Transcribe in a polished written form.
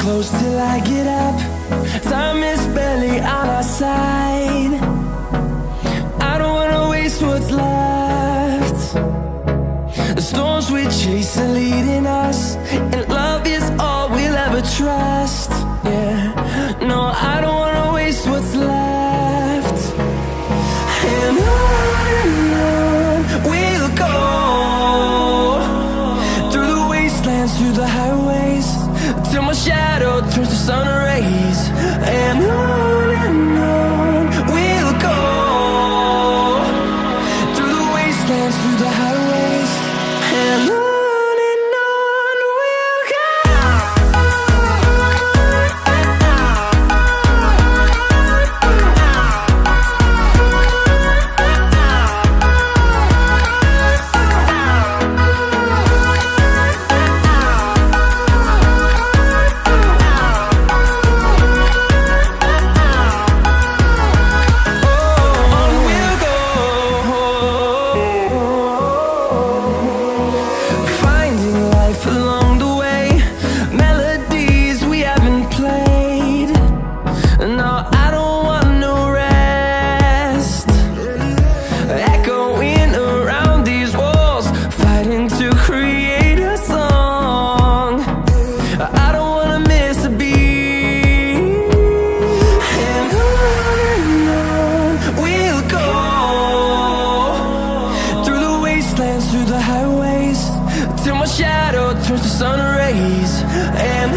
close till I get up. Time is barely on our side. I don't wanna waste what's left. The storms we chase are leading us, and love is all we'll ever trust. Yeah, no, I don't wanna waste what's left. And on we'll go, through the wastelands, through the highways, till my shadow turns to sun rays. And on we'll go, through the wastelands, through the highways, and on we'll go. Through the highways, till my shadow turns to sun rays. And